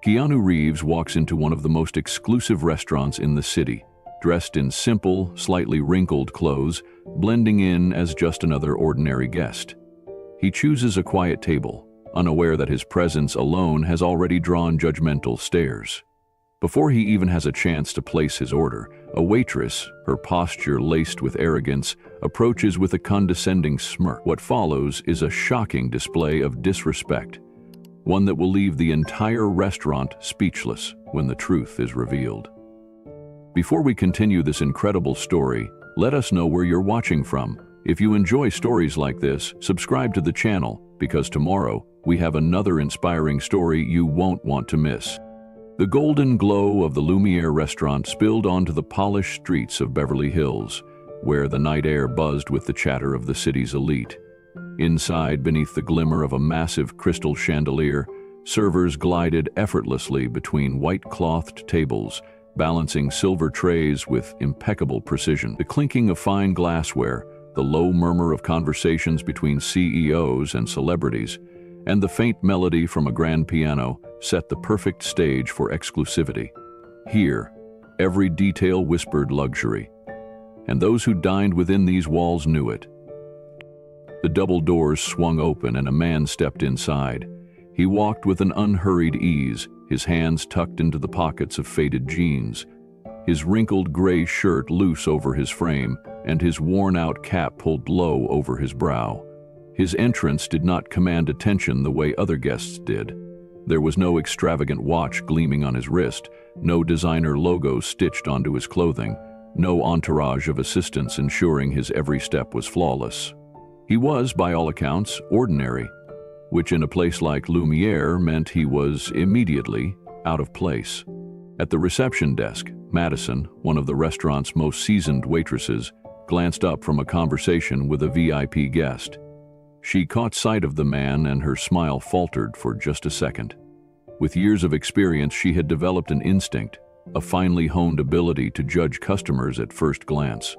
Keanu Reeves walks into one of the most exclusive restaurants in the city, dressed in simple, slightly wrinkled clothes, blending in as just another ordinary guest. He chooses a quiet table, unaware that his presence alone has already drawn judgmental stares. Before he even has a chance to place his order, a waitress, her posture laced with arrogance, approaches with a condescending smirk. What follows is a shocking display of disrespect, one that will leave the entire restaurant speechless when the truth is revealed. Before we continue this incredible story, let us know where you're watching from. If you enjoy stories like this, subscribe to the channel, because tomorrow we have another inspiring story you won't want to miss. The golden glow of the Lumiere restaurant spilled onto the polished streets of Beverly Hills, where the night air buzzed with the chatter of the city's elite. Inside, beneath the glimmer of a massive crystal chandelier, servers glided effortlessly between white-clothed tables, balancing silver trays with impeccable precision. The clinking of fine glassware, the low murmur of conversations between CEOs and celebrities, and the faint melody from a grand piano set the perfect stage for exclusivity. Here, every detail whispered luxury, and those who dined within these walls knew it. The double doors swung open and a man stepped inside. He walked with an unhurried ease, his hands tucked into the pockets of faded jeans, his wrinkled gray shirt loose over his frame, and his worn-out cap pulled low over his brow. His entrance did not command attention the way other guests did. There was no extravagant watch gleaming on his wrist, no designer logo stitched onto his clothing, no entourage of assistants ensuring his every step was flawless. He was, by all accounts, ordinary, which in a place like Lumiere meant he was immediately out of place. At the reception desk, Madison, one of the restaurant's most seasoned waitresses, glanced up from a conversation with a VIP guest. She caught sight of the man and her smile faltered for just a second. With years of experience, she had developed an instinct, a finely honed ability to judge customers at first glance.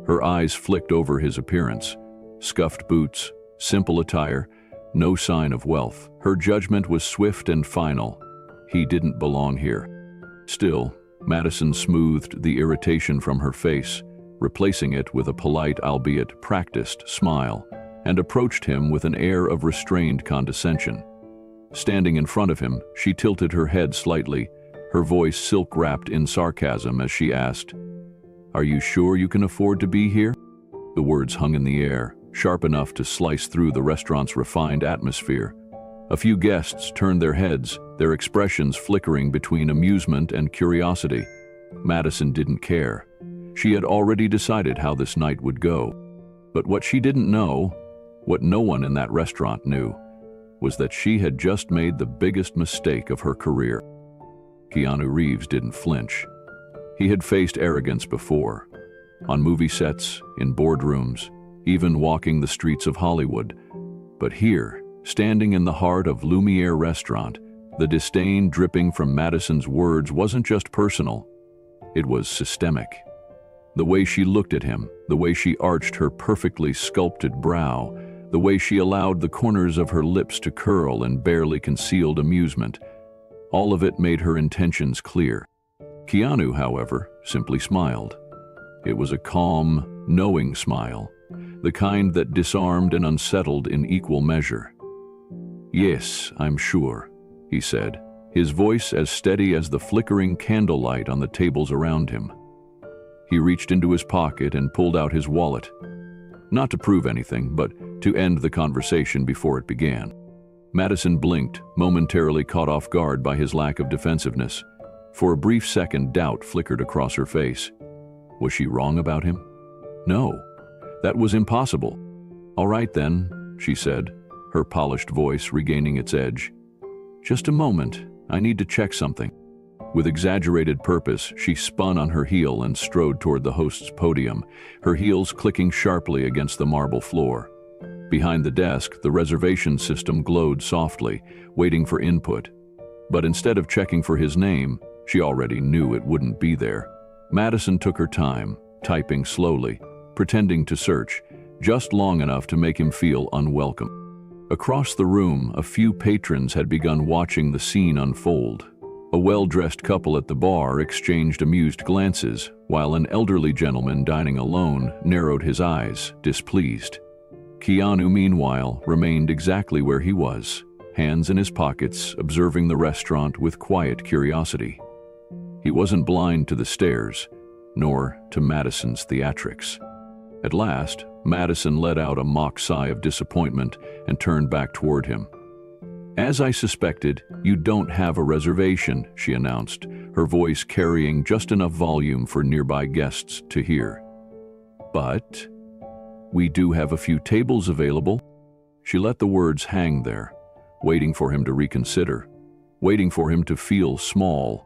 Her eyes flicked over his appearance. Scuffed boots, simple attire, no sign of wealth. Her judgment was swift and final. He didn't belong here. Still, Madison smoothed the irritation from her face, replacing it with a polite, albeit practiced, smile, and approached him with an air of restrained condescension. Standing in front of him, she tilted her head slightly, her voice silk-wrapped in sarcasm as she asked, "Are you sure you can afford to be here?" The words hung in the air, sharp enough to slice through the restaurant's refined atmosphere. A few guests turned their heads, their expressions flickering between amusement and curiosity. Madison didn't care. She had already decided how this night would go. But what she didn't know, what no one in that restaurant knew, was that she had just made the biggest mistake of her career. Keanu Reeves didn't flinch. He had faced arrogance before, on movie sets, in boardrooms, even walking the streets of Hollywood. But here, standing in the heart of Lumiere restaurant, the disdain dripping from Madison's words wasn't just personal, it was systemic. The way she looked at him, the way she arched her perfectly sculpted brow, the way she allowed the corners of her lips to curl and barely concealed amusement, all of it made her intentions clear. Keanu, however, simply smiled. It was a calm, knowing smile, the kind that disarmed and unsettled in equal measure. "Yes, I'm sure," he said, his voice as steady as the flickering candlelight on the tables around him. He reached into his pocket and pulled out his wallet, not to prove anything, but to end the conversation before it began. Madison blinked, momentarily caught off guard by his lack of defensiveness. For a brief second, doubt flickered across her face. Was she wrong about him? No, that was impossible. "All right then," she said, her polished voice regaining its edge. "Just a moment, I need to check something." With exaggerated purpose, she spun on her heel and strode toward the host's podium, her heels clicking sharply against the marble floor. Behind the desk, the reservation system glowed softly, waiting for input. But instead of checking for his name, she already knew it wouldn't be there. Madison took her time, typing slowly, pretending to search, just long enough to make him feel unwelcome. Across the room, a few patrons had begun watching the scene unfold. A well-dressed couple at the bar exchanged amused glances, while an elderly gentleman dining alone narrowed his eyes, displeased. Keanu, meanwhile, remained exactly where he was, hands in his pockets, observing the restaurant with quiet curiosity. He wasn't blind to the stares, nor to Madison's theatrics. At last, Madison let out a mock sigh of disappointment and turned back toward him. "As I suspected, you don't have a reservation," she announced, her voice carrying just enough volume for nearby guests to hear. "But we do have a few tables available." She let the words hang there, waiting for him to reconsider, waiting for him to feel small.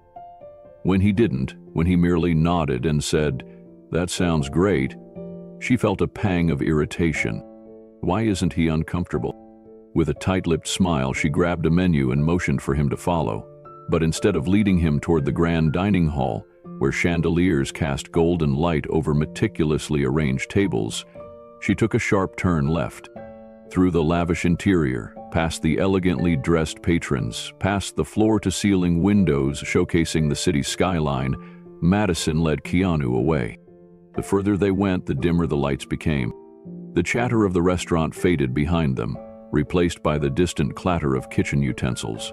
When he didn't, when he merely nodded and said, "That sounds great," she felt a pang of irritation. Why isn't he uncomfortable? With a tight-lipped smile, she grabbed a menu and motioned for him to follow. But instead of leading him toward the grand dining hall, where chandeliers cast golden light over meticulously arranged tables, she took a sharp turn left. Through the lavish interior, past the elegantly dressed patrons, past the floor-to-ceiling windows showcasing the city's skyline, Madison led Keanu away. The further they went, the dimmer the lights became. The chatter of the restaurant faded behind them, replaced by the distant clatter of kitchen utensils.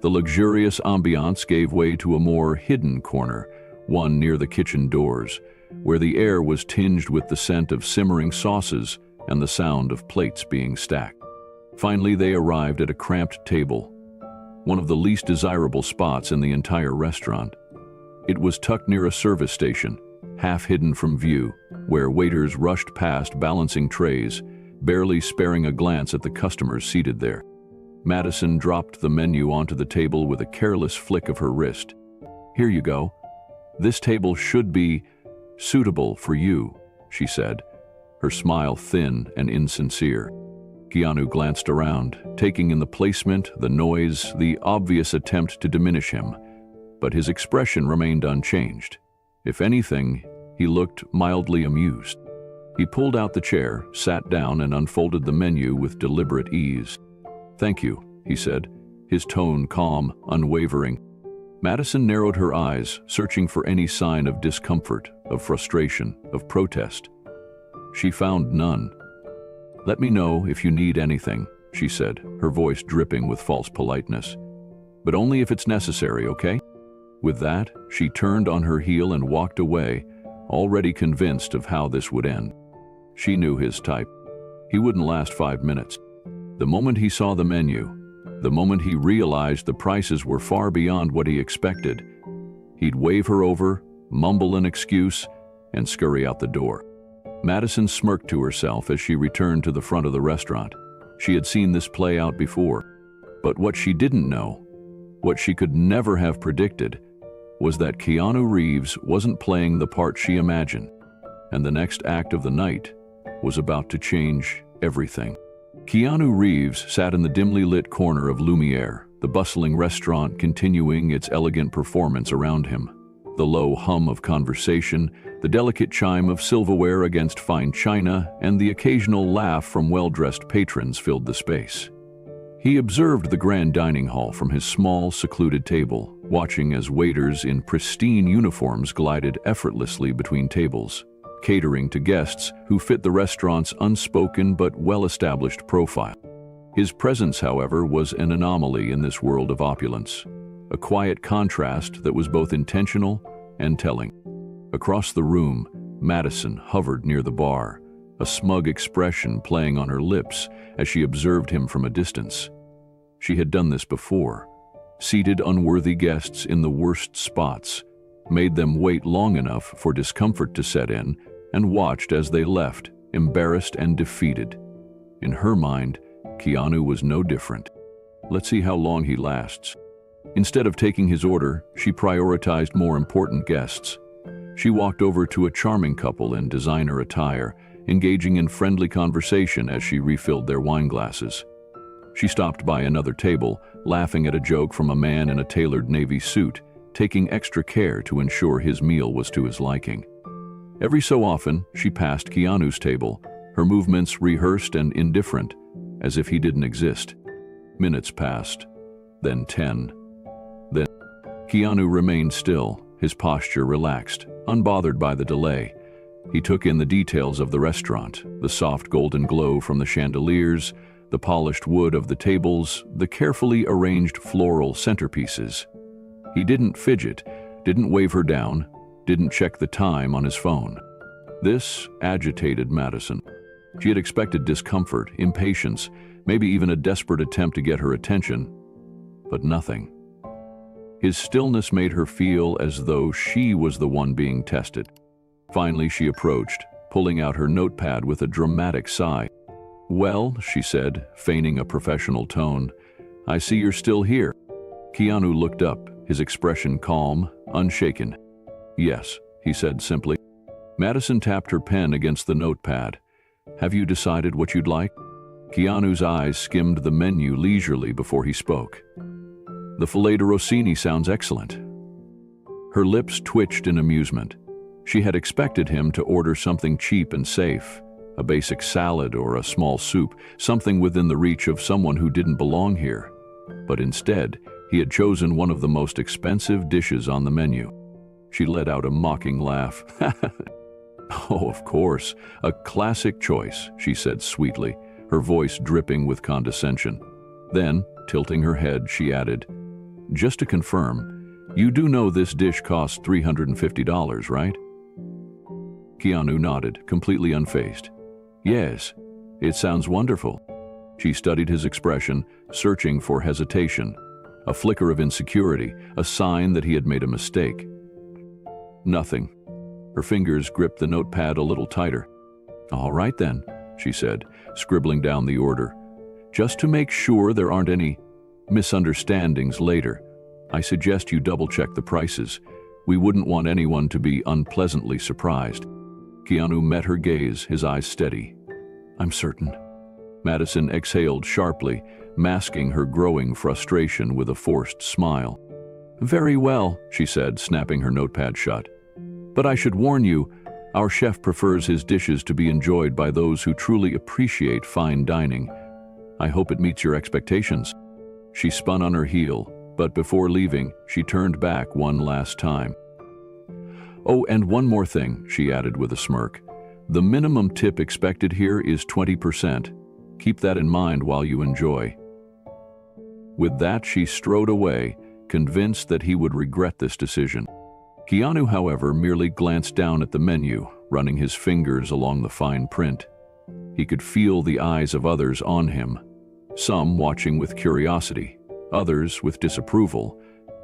The luxurious ambiance gave way to a more hidden corner, one near the kitchen doors, where the air was tinged with the scent of simmering sauces and the sound of plates being stacked. Finally, they arrived at a cramped table, one of the least desirable spots in the entire restaurant. It was tucked near a service station, half hidden from view, where waiters rushed past balancing trays, barely sparing a glance at the customers seated there. Madison dropped the menu onto the table with a careless flick of her wrist. "Here you go. This table should be suitable for you," she said, her smile thin and insincere. Keanu glanced around, taking in the placement, the noise, the obvious attempt to diminish him, but his expression remained unchanged. If anything, he looked mildly amused. He pulled out the chair, sat down, and unfolded the menu with deliberate ease. "Thank you," he said, his tone calm, unwavering. Madison narrowed her eyes, searching for any sign of discomfort, of frustration, of protest. She found none. "Let me know if you need anything," she said, her voice dripping with false politeness. "But only if it's necessary, okay?" With that, she turned on her heel and walked away, already convinced of how this would end. She knew his type. He wouldn't last 5 minutes. The moment he saw the menu, the moment he realized the prices were far beyond what he expected, he'd wave her over, mumble an excuse, and scurry out the door. Madison smirked to herself as she returned to the front of the restaurant. She had seen this play out before. But what she didn't know, what she could never have predicted, was that Keanu Reeves wasn't playing the part she imagined, and the next act of the night was about to change everything. Keanu Reeves sat in the dimly lit corner of Lumiere, the bustling restaurant continuing its elegant performance around him. The low hum of conversation, the delicate chime of silverware against fine china, and the occasional laugh from well-dressed patrons filled the space. He observed the grand dining hall from his small, secluded table, watching as waiters in pristine uniforms glided effortlessly between tables, catering to guests who fit the restaurant's unspoken but well-established profile. His presence, however, was an anomaly in this world of opulence, a quiet contrast that was both intentional and telling. Across the room, Madison hovered near the bar, a smug expression playing on her lips as she observed him from a distance. She had done this before, seated unworthy guests in the worst spots, made them wait long enough for discomfort to set in, and watched as they left, embarrassed and defeated. In her mind, Keanu was no different. Let's see how long he lasts. Instead of taking his order, she prioritized more important guests. She walked over to a charming couple in designer attire, engaging in friendly conversation as she refilled their wine glasses. She stopped by another table, laughing at a joke from a man in a tailored navy suit, taking extra care to ensure his meal was to his liking. Every so often, she passed Keanu's table, her movements rehearsed and indifferent, as if he didn't exist. Minutes passed, then 10. Then Keanu remained still, his posture relaxed, unbothered by the delay. He took in the details of the restaurant, the soft golden glow from the chandeliers, the polished wood of the tables, the carefully arranged floral centerpieces. He didn't fidget, didn't wave her down, didn't check the time on his phone. This agitated Madison. She had expected discomfort, impatience, maybe even a desperate attempt to get her attention, but nothing. His stillness made her feel as though she was the one being tested. Finally, she approached, pulling out her notepad with a dramatic sigh. "Well," she said, feigning a professional tone, "I see you're still here." Keanu looked up, his expression calm, unshaken. "Yes," he said simply. Madison tapped her pen against the notepad. "Have you decided what you'd like?" Keanu's eyes skimmed the menu leisurely before he spoke. "The filet de Rossini sounds excellent." Her lips twitched in amusement. She had expected him to order something cheap and safe, a basic salad or a small soup, something within the reach of someone who didn't belong here. But instead, he had chosen one of the most expensive dishes on the menu. She let out a mocking laugh. "Oh, of course, a classic choice," she said sweetly, her voice dripping with condescension. Then, tilting her head, she added, "Just to confirm, you do know this dish costs $350, right?" Keanu nodded, completely unfazed. "Yes, it sounds wonderful." She studied his expression, searching for hesitation, a flicker of insecurity, a sign that he had made a mistake. Nothing. Her fingers gripped the notepad a little tighter. "All right then," she said, scribbling down the order. "Just to make sure there aren't any misunderstandings later, I suggest you double-check the prices. We wouldn't want anyone to be unpleasantly surprised." Keanu met her gaze, his eyes steady. "I'm certain." Madison exhaled sharply, masking her growing frustration with a forced smile. "Very well," she said, snapping her notepad shut. "But I should warn you, our chef prefers his dishes to be enjoyed by those who truly appreciate fine dining. I hope it meets your expectations." She spun on her heel, but before leaving, she turned back one last time. "Oh, and one more thing," she added with a smirk. "The minimum tip expected here is 20%. Keep that in mind while you enjoy." With that, she strode away, convinced that he would regret this decision. Keanu, however, merely glanced down at the menu, running his fingers along the fine print. He could feel the eyes of others on him, some watching with curiosity, others with disapproval,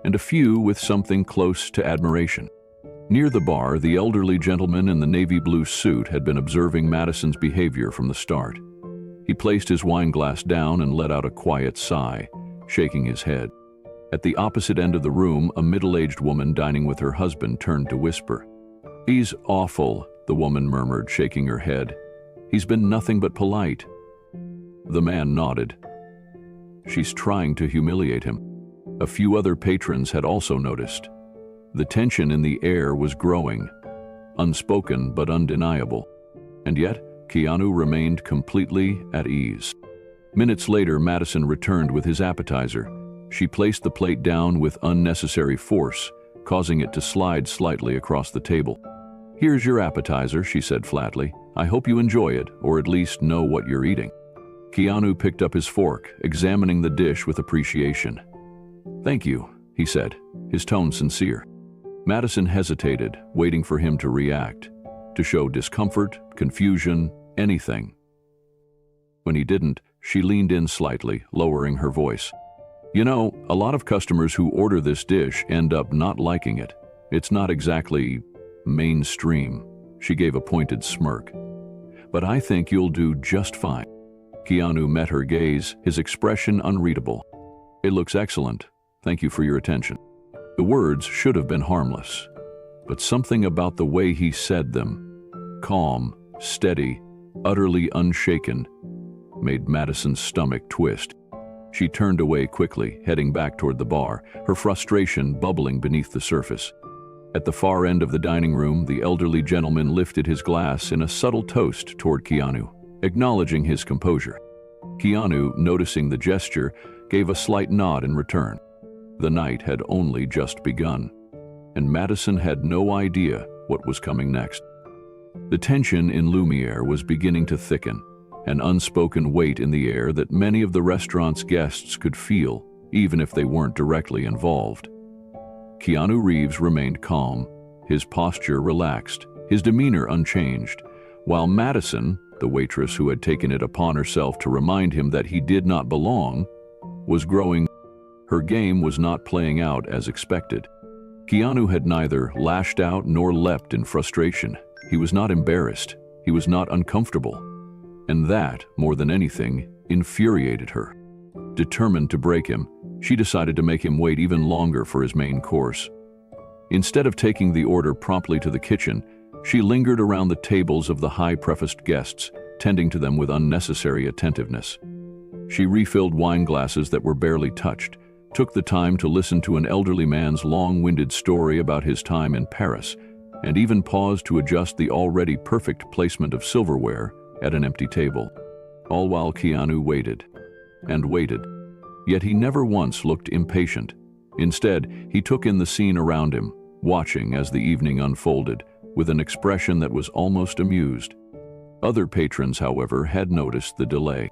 and a few with something close to admiration. Near the bar, the elderly gentleman in the navy blue suit had been observing Madison's behavior from the start. He placed his wine glass down and let out a quiet sigh, shaking his head. At the opposite end of the room, a middle-aged woman dining with her husband turned to whisper. "He's awful," the woman murmured, shaking her head. "He's been nothing but polite." The man nodded. "She's trying to humiliate him." A few other patrons had also noticed. The tension in the air was growing, unspoken but undeniable. And yet, Keanu remained completely at ease. Minutes later, Madison returned with his appetizer. She placed the plate down with unnecessary force, causing it to slide slightly across the table. "Here's your appetizer," she said flatly. "I hope you enjoy it, or at least know what you're eating." Keanu picked up his fork, examining the dish with appreciation. "Thank you," he said, his tone sincere. Madison hesitated, waiting for him to react, to show discomfort, confusion, anything. When he didn't, she leaned in slightly, lowering her voice. "You know, a lot of customers who order this dish end up not liking it. It's not exactly mainstream." She gave a pointed smirk. "But I think you'll do just fine." Keanu met her gaze, his expression unreadable. "It looks excellent. Thank you for your attention." The words should have been harmless, but something about the way he said them, calm, steady, utterly unshaken, made Madison's stomach twist. She turned away quickly, heading back toward the bar, her frustration bubbling beneath the surface. At the far end of the dining room, the elderly gentleman lifted his glass in a subtle toast toward Keanu, acknowledging his composure. Keanu, noticing the gesture, gave a slight nod in return. The night had only just begun, and Madison had no idea what was coming next. The tension in Lumiere was beginning to thicken, an unspoken weight in the air that many of the restaurant's guests could feel, even if they weren't directly involved. Keanu Reeves remained calm, his posture relaxed, his demeanor unchanged, while Madison, the waitress who had taken it upon herself to remind him that he did not belong, was growing. Her game was not playing out as expected. Keanu had neither lashed out nor leapt in frustration. He was not embarrassed. He was not uncomfortable. And that, more than anything, infuriated her. Determined to break him, she decided to make him wait even longer for his main course. Instead of taking the order promptly to the kitchen, she lingered around the tables of the high-prefaced guests, tending to them with unnecessary attentiveness. She refilled wine glasses that were barely touched, took the time to listen to an elderly man's long-winded story about his time in Paris, and even paused to adjust the already perfect placement of silverware at an empty table. All while Keanu waited and waited. Yet he never once looked impatient. Instead, he took in the scene around him, watching as the evening unfolded, with an expression that was almost amused. Other patrons, however, had noticed the delay.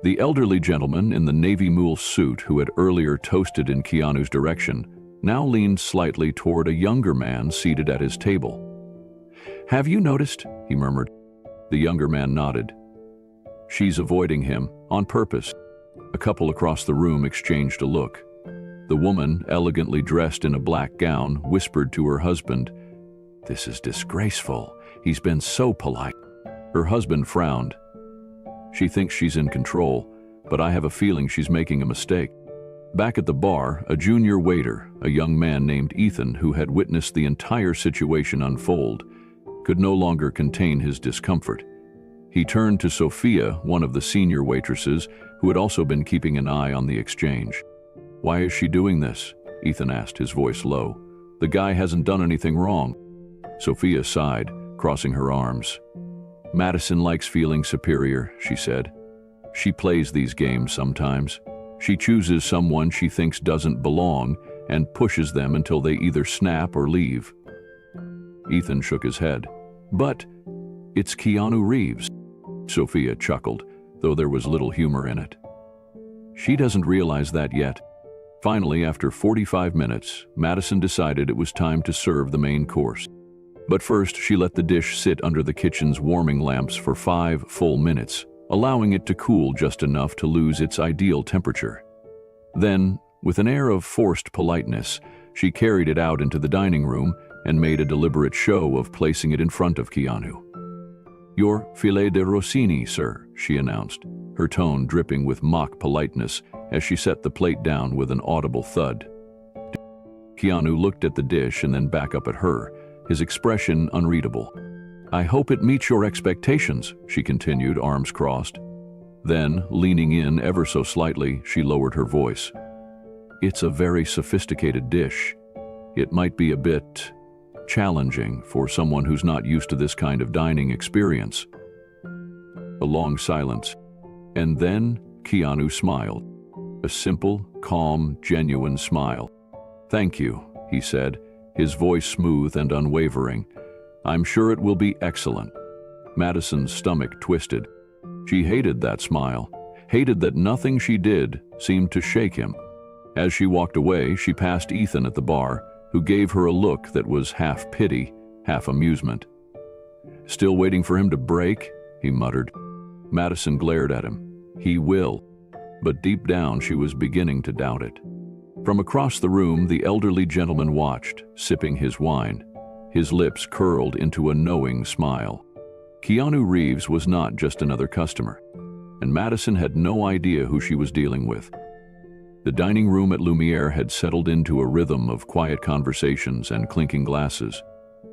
The elderly gentleman in the navy mule suit who had earlier toasted in Keanu's direction now leaned slightly toward a younger man seated at his table. "Have you noticed?" he murmured. The younger man nodded. "She's avoiding him, on purpose." A couple across the room exchanged a look. The woman, elegantly dressed in a black gown, whispered to her husband, "This is disgraceful. He's been so polite." Her husband frowned. "She thinks she's in control, but I have a feeling she's making a mistake." Back at the bar, a junior waiter, a young man named Ethan who had witnessed the entire situation unfold, could no longer contain his discomfort. He turned to Sophia, one of the senior waitresses, who had also been keeping an eye on the exchange. "Why is she doing this?" Ethan asked, his voice low. "The guy hasn't done anything wrong." Sophia sighed, crossing her arms. "Madison likes feeling superior," she said. "She plays these games sometimes. She chooses someone she thinks doesn't belong and pushes them until they either snap or leave." Ethan shook his head. "But it's Keanu Reeves." Sophia chuckled, though there was little humor in it. "She doesn't realize that yet." Finally, after 45 minutes, Madison decided it was time to serve the main course. But first, she let the dish sit under the kitchen's warming lamps for 5 full minutes, allowing it to cool just enough to lose its ideal temperature. Then, with an air of forced politeness, she carried it out into the dining room and made a deliberate show of placing it in front of Keanu. "Your filet de Rossini, sir," she announced, her tone dripping with mock politeness as she set the plate down with an audible thud. Keanu looked at the dish and then back up at her, his expression unreadable. "I hope it meets your expectations," she continued, arms crossed. Then, leaning in ever so slightly, she lowered her voice. "It's a very sophisticated dish. It might be a bit challenging for someone who's not used to this kind of dining experience." A long silence. And then Keanu smiled. A simple, calm, genuine smile. "Thank you," he said, his voice smooth and unwavering. "I'm sure it will be excellent." Madison's stomach twisted. She hated that smile, hated that nothing she did seemed to shake him. As she walked away, she passed Ethan at the bar, who gave her a look that was half pity, half amusement. "Still waiting for him to break?" he muttered. Madison glared at him. "He will." But deep down she was beginning to doubt it. From across the room, the elderly gentleman watched, sipping his wine. His lips curled into a knowing smile. Keanu Reeves was not just another customer, and Madison had no idea who she was dealing with. The dining room at Lumiere had settled into a rhythm of quiet conversations and clinking glasses.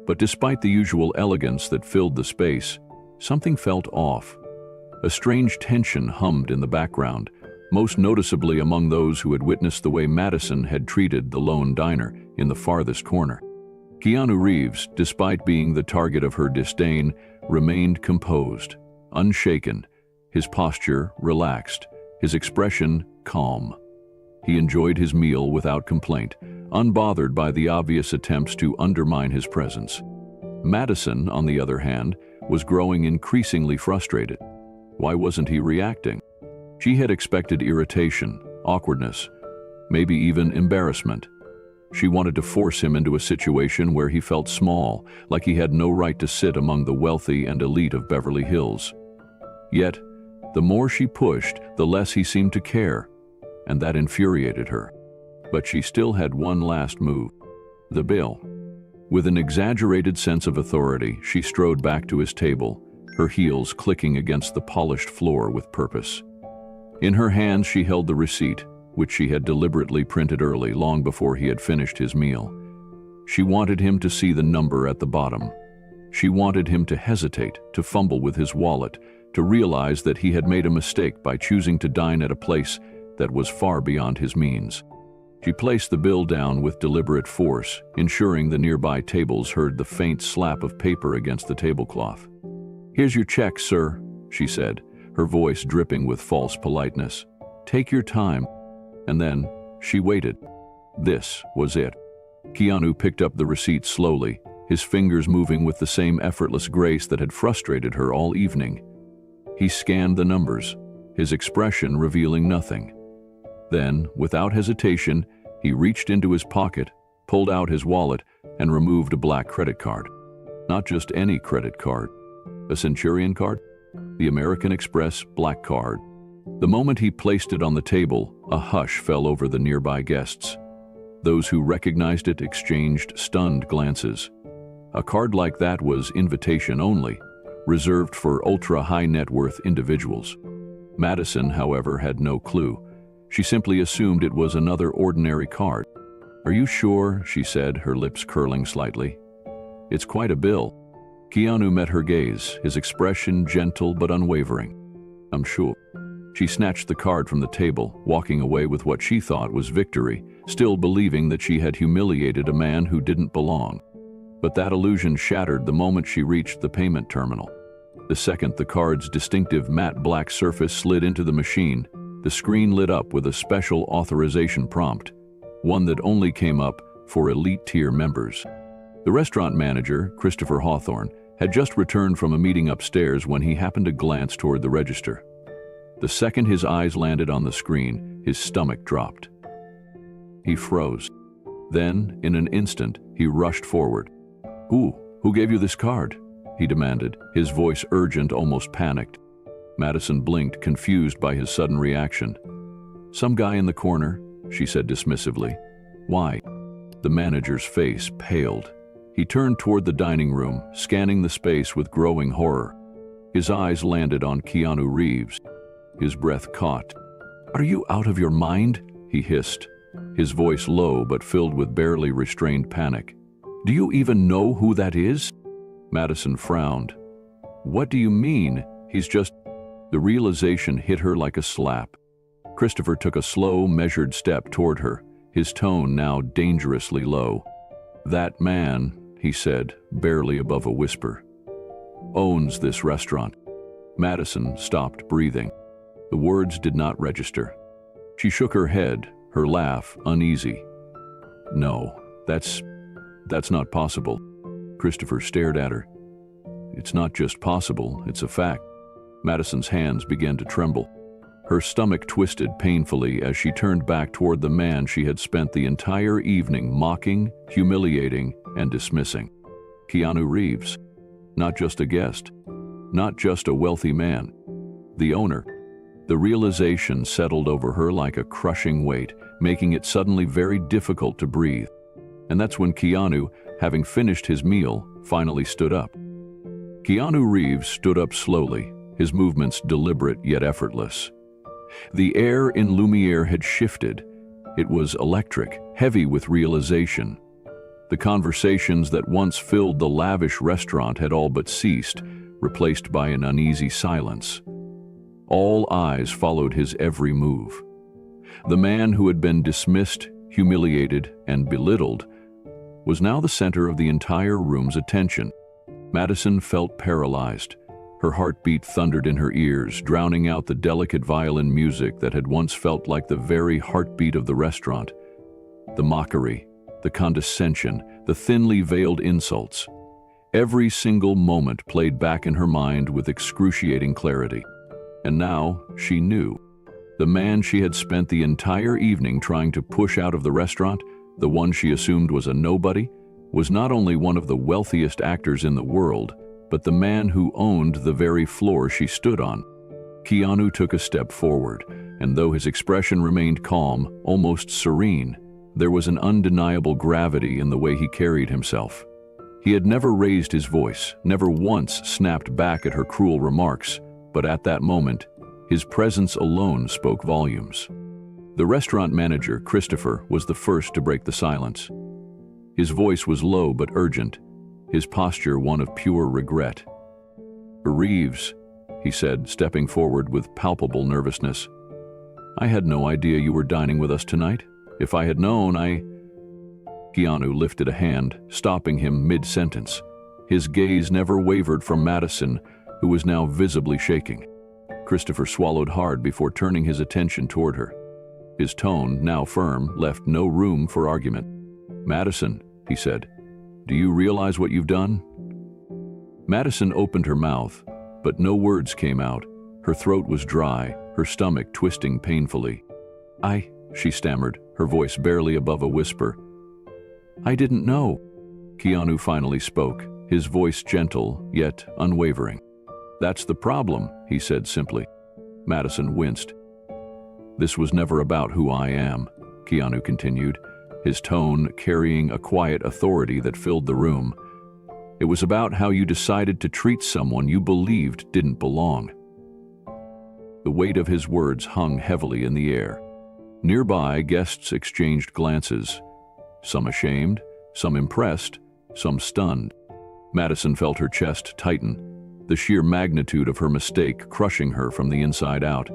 But despite the usual elegance that filled the space, something felt off. A strange tension hummed in the background, most noticeably among those who had witnessed the way Madison had treated the lone diner in the farthest corner. Keanu Reeves, despite being the target of her disdain, remained composed, unshaken, his posture relaxed, his expression calm. He enjoyed his meal without complaint, unbothered by the obvious attempts to undermine his presence. Madison, on the other hand, was growing increasingly frustrated. Why wasn't he reacting? She had expected irritation, awkwardness, maybe even embarrassment. She wanted to force him into a situation where he felt small, like he had no right to sit among the wealthy and elite of Beverly Hills. Yet, the more she pushed, the less he seemed to care, and that infuriated her. But she still had one last move: the bill. With an exaggerated sense of authority, she strode back to his table, her heels clicking against the polished floor with purpose. In her hands she held the receipt, which she had deliberately printed early, long before he had finished his meal. She wanted him to see the number at the bottom. She wanted him to hesitate, to fumble with his wallet, to realize that he had made a mistake by choosing to dine at a place that was far beyond his means. She placed the bill down with deliberate force, ensuring the nearby tables heard the faint slap of paper against the tablecloth. "Here's your check, sir," she said, her voice dripping with false politeness. "Take your time." And then she waited. This was it. Keanu picked up the receipt slowly, his fingers moving with the same effortless grace that had frustrated her all evening. He scanned the numbers, his expression revealing nothing. Then, without hesitation, he reached into his pocket, pulled out his wallet, and removed a black credit card. Not just any credit card. A Centurion card? The American Express black card. The moment he placed it on the table, a hush fell over the nearby guests. Those who recognized it exchanged stunned glances. A card like that was invitation only, reserved for ultra-high net worth individuals. Madison, however, had no clue. She simply assumed it was another ordinary card. "Are you sure?" she said, her lips curling slightly. "It's quite a bill." Keanu met her gaze, his expression gentle but unwavering. "I'm sure." She snatched the card from the table, walking away with what she thought was victory, still believing that she had humiliated a man who didn't belong. But that illusion shattered the moment she reached the payment terminal. The second the card's distinctive matte black surface slid into the machine, the screen lit up with a special authorization prompt, one that only came up for elite-tier members. The restaurant manager, Christopher Hawthorne, had just returned from a meeting upstairs when he happened to glance toward the register. The second his eyes landed on the screen, his stomach dropped. He froze. Then, in an instant, he rushed forward. Who gave you this card?" he demanded, his voice urgent, almost panicked. Madison blinked, confused by his sudden reaction. "Some guy in the corner," she said dismissively. "Why?" The manager's face paled. He turned toward the dining room, scanning the space with growing horror. His eyes landed on Keanu Reeves. His breath caught. "Are you out of your mind?" he hissed, his voice low but filled with barely restrained panic. "Do you even know who that is?" Madison frowned. "What do you mean? He's just—" The realization hit her like a slap. Christopher took a slow, measured step toward her, his tone now dangerously low. "That man," he said, barely above a whisper, "owns this restaurant." Madison stopped breathing. The words did not register. She shook her head, her laugh uneasy. "No, that's not possible." Christopher stared at her. "It's not just possible, it's a fact." Madison's hands began to tremble. Her stomach twisted painfully as she turned back toward the man she had spent the entire evening mocking, humiliating, and dismissing. Keanu Reeves. Not just a guest. Not just a wealthy man. The owner. The realization settled over her like a crushing weight, making it suddenly very difficult to breathe. And that's when Keanu, having finished his meal, finally stood up. Keanu Reeves stood up slowly, his movements deliberate yet effortless. The air in Lumiere had shifted. It was electric, heavy with realization. The conversations that once filled the lavish restaurant had all but ceased, replaced by an uneasy silence. All eyes followed his every move. The man who had been dismissed, humiliated, and belittled was now the center of the entire room's attention. Madison felt paralyzed. Her heartbeat thundered in her ears, drowning out the delicate violin music that had once felt like the very heartbeat of the restaurant. The mockery, the condescension, the thinly veiled insults. Every single moment played back in her mind with excruciating clarity. And now she knew. The man she had spent the entire evening trying to push out of the restaurant, the one she assumed was a nobody, was not only one of the wealthiest actors in the world, but the man who owned the very floor she stood on. Keanu took a step forward, and though his expression remained calm, almost serene, there was an undeniable gravity in the way he carried himself. He had never raised his voice, never once snapped back at her cruel remarks, but at that moment, his presence alone spoke volumes. The restaurant manager, Christopher, was the first to break the silence. His voice was low but urgent, his posture one of pure regret. "Reeves," he said, stepping forward with palpable nervousness. "I had no idea you were dining with us tonight. If I had known, Keanu lifted a hand, stopping him mid-sentence. His gaze never wavered from Madison, who was now visibly shaking. Christopher swallowed hard before turning his attention toward her. His tone, now firm, left no room for argument. "Madison," he said, "do you realize what you've done?" Madison opened her mouth, but no words came out. Her throat was dry, her stomach twisting painfully. She stammered, her voice barely above a whisper. "I didn't know." Keanu finally spoke, his voice gentle, yet unwavering. "That's the problem," he said simply. Madison winced. "This was never about who I am," Keanu continued, his tone carrying a quiet authority that filled the room. "It was about how you decided to treat someone you believed didn't belong." The weight of his words hung heavily in the air. Nearby, guests exchanged glances, some ashamed, some impressed, some stunned. Madison felt her chest tighten, the sheer magnitude of her mistake crushing her from the inside out.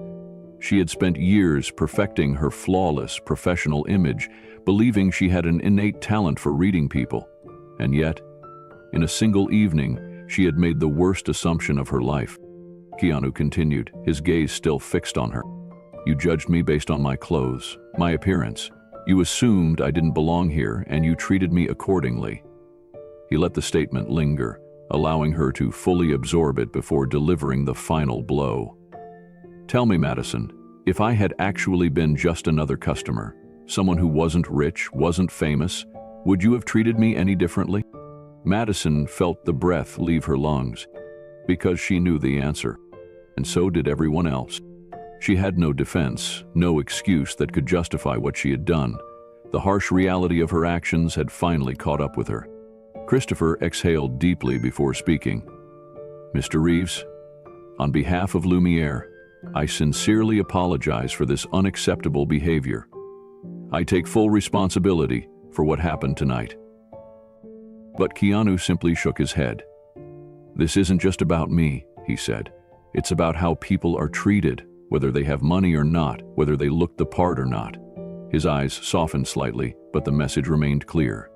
She had spent years perfecting her flawless professional image, believing she had an innate talent for reading people. And yet, in a single evening, she had made the worst assumption of her life. Keanu continued, his gaze still fixed on her. "You judged me based on my clothes, my appearance. You assumed I didn't belong here, and you treated me accordingly." He let the statement linger, allowing her to fully absorb it before delivering the final blow. "Tell me, Madison, if I had actually been just another customer, someone who wasn't rich, wasn't famous, would you have treated me any differently?" Madison felt the breath leave her lungs, because she knew the answer, and so did everyone else. She had no defense, no excuse that could justify what she had done. The harsh reality of her actions had finally caught up with her. Christopher exhaled deeply before speaking. "Mr. Reeves, on behalf of Lumiere, I sincerely apologize for this unacceptable behavior. I take full responsibility for what happened tonight." But Keanu simply shook his head. "This isn't just about me," he said. "It's about how people are treated, whether they have money or not, whether they look the part or not." His eyes softened slightly, but the message remained clear.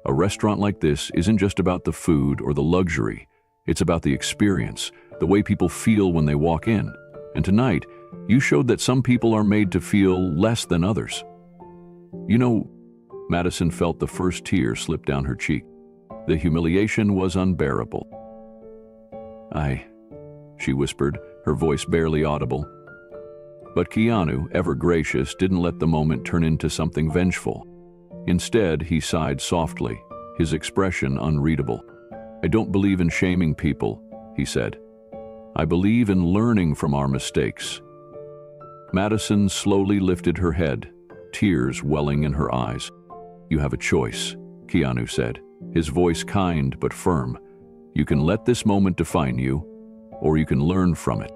A restaurant like this isn't just about the food or the luxury. It's about the experience, the way people feel when they walk in. And tonight, you showed that some people are made to feel less than others. You know, Madison felt the first tear slip down her cheek. The humiliation was unbearable. She whispered, her voice barely audible. But Keanu, ever gracious, didn't let the moment turn into something vengeful. Instead, he sighed softly, his expression unreadable. "I don't believe in shaming people," he said. "I believe in learning from our mistakes." Madison slowly lifted her head, tears welling in her eyes. "You have a choice," Keanu said, his voice kind but firm. "You can let this moment define you, or you can learn from it."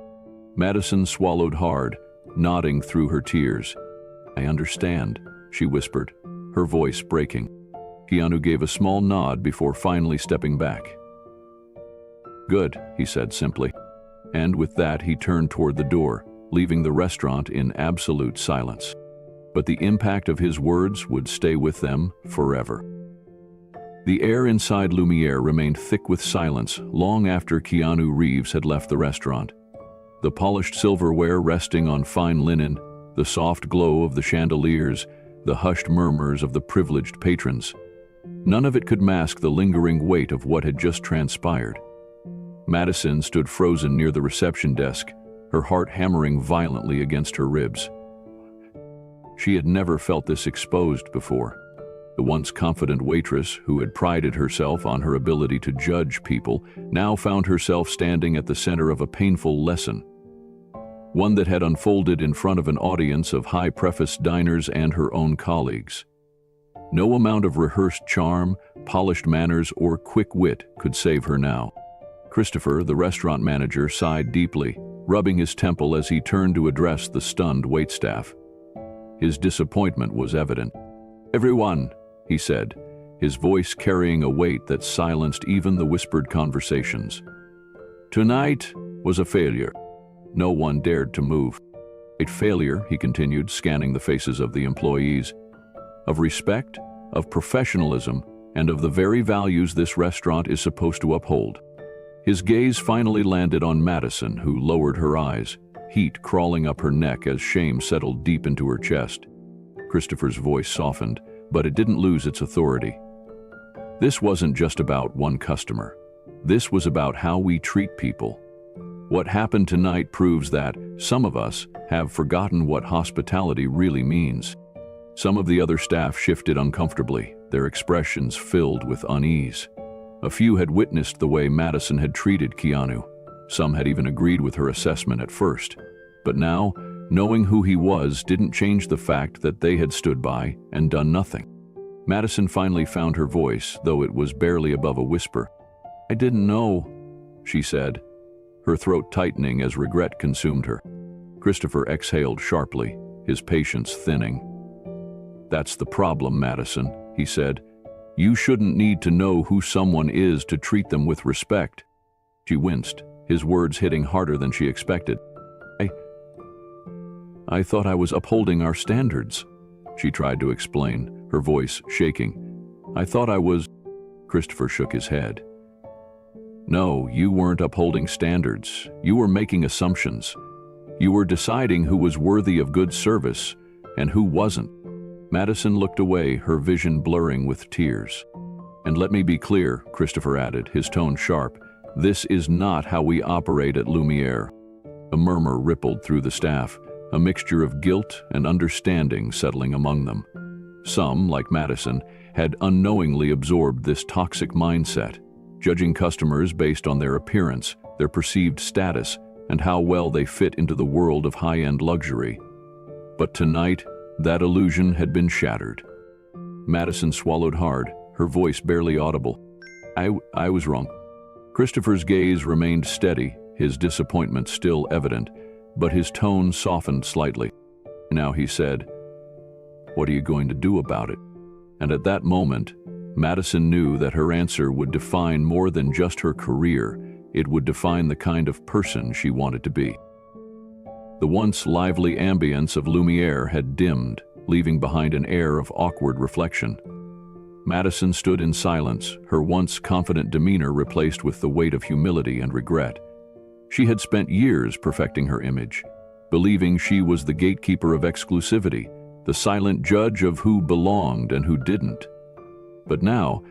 Madison swallowed hard, nodding through her tears. "I understand," she whispered, her voice breaking. Keanu gave a small nod before finally stepping back. "Good," he said simply. And with that, he turned toward the door, leaving the restaurant in absolute silence. But the impact of his words would stay with them forever. The air inside Lumiere remained thick with silence long after Keanu Reeves had left the restaurant. The polished silverware resting on fine linen, the soft glow of the chandeliers, the hushed murmurs of the privileged patrons. None of it could mask the lingering weight of what had just transpired. Madison stood frozen near the reception desk, her heart hammering violently against her ribs. She had never felt this exposed before. The once confident waitress, who had prided herself on her ability to judge people, now found herself standing at the center of a painful lesson. One that had unfolded in front of an audience of high-prefaced diners and her own colleagues. No amount of rehearsed charm, polished manners, or quick wit could save her now. Christopher, the restaurant manager, sighed deeply, rubbing his temple as he turned to address the stunned waitstaff. His disappointment was evident. "Everyone," he said, his voice carrying a weight that silenced even the whispered conversations. "Tonight was a failure." No one dared to move. "A failure," he continued, scanning the faces of the employees, "of respect, of professionalism, and of the very values this restaurant is supposed to uphold." His gaze finally landed on Madison, who lowered her eyes, heat crawling up her neck as shame settled deep into her chest. Christopher's voice softened, but it didn't lose its authority. This wasn't just about one customer. This was about how we treat people. What happened tonight proves that some of us have forgotten what hospitality really means. Some of the other staff shifted uncomfortably, their expressions filled with unease. A few had witnessed the way Madison had treated Keanu. Some had even agreed with her assessment at first. But now, knowing who he was didn't change the fact that they had stood by and done nothing. Madison finally found her voice, though it was barely above a whisper. "I didn't know," she said, her throat tightening as regret consumed her. Christopher exhaled sharply, his patience thinning. "That's the problem, Madison," he said. "You shouldn't need to know who someone is to treat them with respect." She winced, his words hitting harder than she expected. I thought I was upholding our standards," she tried to explain, her voice shaking. "I thought I was—" Christopher shook his head. "No, you weren't upholding standards. You were making assumptions. You were deciding who was worthy of good service and who wasn't." Madison looked away, her vision blurring with tears. "And let me be clear," Christopher added, his tone sharp, "this is not how we operate at Lumiere." A murmur rippled through the staff, a mixture of guilt and understanding settling among them. Some, like Madison, had unknowingly absorbed this toxic mindset, judging customers based on their appearance, their perceived status, and how well they fit into the world of high-end luxury. But tonight, that illusion had been shattered. Madison swallowed hard, her voice barely audible. I was wrong." Christopher's gaze remained steady, his disappointment still evident, but his tone softened slightly. Now he said, "What are you going to do about it?" And at that moment, Madison knew that her answer would define more than just her career. It would define the kind of person she wanted to be. The once lively ambience of Lumiere had dimmed, leaving behind an air of awkward reflection. Madison stood in silence, her once confident demeanor replaced with the weight of humility and regret. She had spent years perfecting her image, believing she was the gatekeeper of exclusivity, the silent judge of who belonged and who didn't. But now,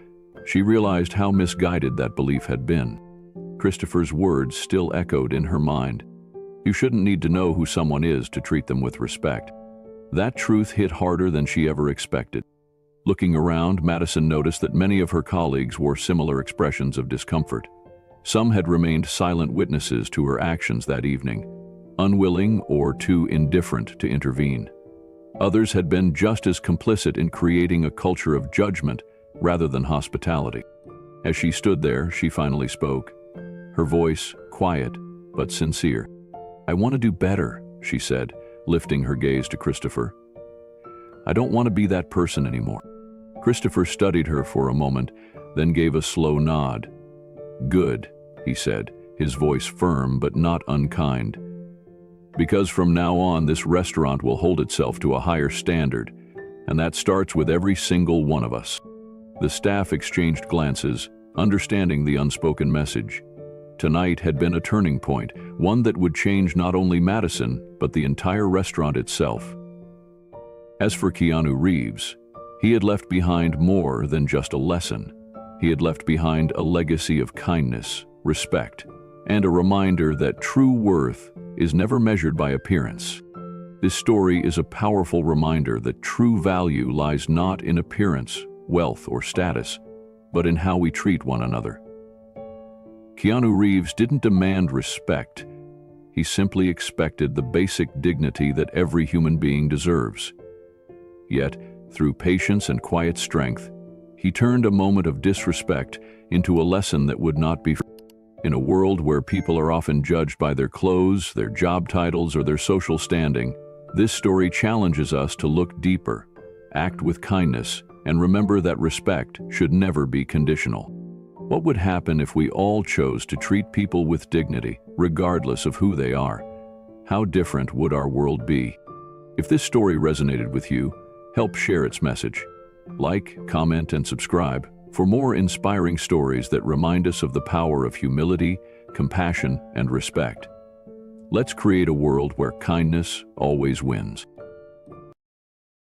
she realized how misguided that belief had been. Christopher's words still echoed in her mind. You shouldn't need to know who someone is to treat them with respect. That truth hit harder than she ever expected. Looking around, Madison noticed that many of her colleagues wore similar expressions of discomfort. Some had remained silent witnesses to her actions that evening, unwilling or too indifferent to intervene. Others had been just as complicit in creating a culture of judgment rather than hospitality. As she stood there, she finally spoke, her voice quiet but sincere. "I want to do better," she said, lifting her gaze to Christopher. "I don't want to be that person anymore." Christopher studied her for a moment, then gave a slow nod. "Good," he said, his voice firm but not unkind. "Because from now on, this restaurant will hold itself to a higher standard, and that starts with every single one of us." The staff exchanged glances, understanding the unspoken message. Tonight had been a turning point, one that would change not only Madison, but the entire restaurant itself. As for Keanu Reeves, he had left behind more than just a lesson. He had left behind a legacy of kindness, respect, and a reminder that true worth is never measured by appearance. This story is a powerful reminder that true value lies not in appearance, wealth, or status, but in how we treat one another. Keanu Reeves didn't demand respect. He simply expected the basic dignity that every human being deserves. Yet, through patience and quiet strength, he turned a moment of disrespect into a lesson that would not be forgotten. In a world where people are often judged by their clothes, their job titles, or their social standing, this story challenges us to look deeper, act with kindness, and remember that respect should never be conditional. What would happen if we all chose to treat people with dignity, regardless of who they are? How different would our world be? If this story resonated with you, help share its message. Like, comment, and subscribe for more inspiring stories that remind us of the power of humility, compassion, and respect. Let's create a world where kindness always wins.